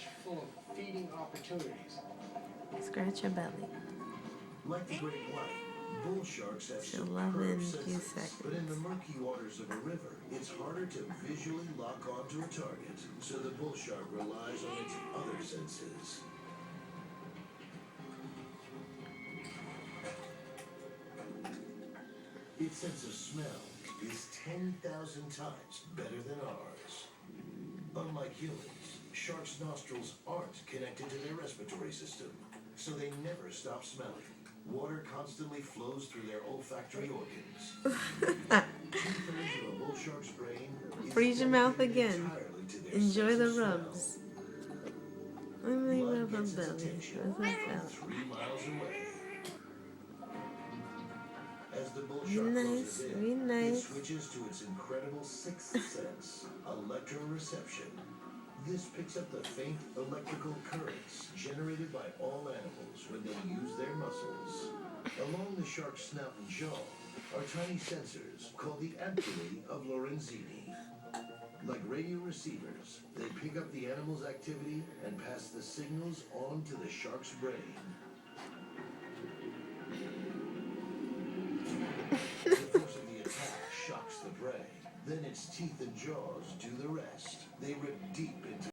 patch full of feeding opportunities. Scratch your belly. Like the great white, bull sharks have She'll love it in a few senses, but in the seconds. murky waters of a river, it's harder to visually lock onto a target, so the bull shark relies on its other senses. Its sense of smell is 10,000 times better than ours. Unlike humans, sharks' nostrils aren't connected to their respiratory system, so they never stop smelling. Water constantly flows through their olfactory organs. 2/3 of a bull shark's brain is Freeze your mouth dedicated again. entirely to their Enjoy sense the of smell. rubs. Let me Blood rub her gets its belly. attention What's that from felt? 3 miles away. As the bull Be shark nice, closes in, be it nice. switches to its incredible sixth sense, electroreception. This picks up the faint electrical currents generated by all animals when they use their muscles. Along the shark's snout and jaw are tiny sensors called the ampullae of Lorenzini. Like radio receivers, they pick up the animal's activity and pass the signals on to the shark's brain. The force of the attack shocks the prey. Then its teeth and jaws do the rest. They rip deep into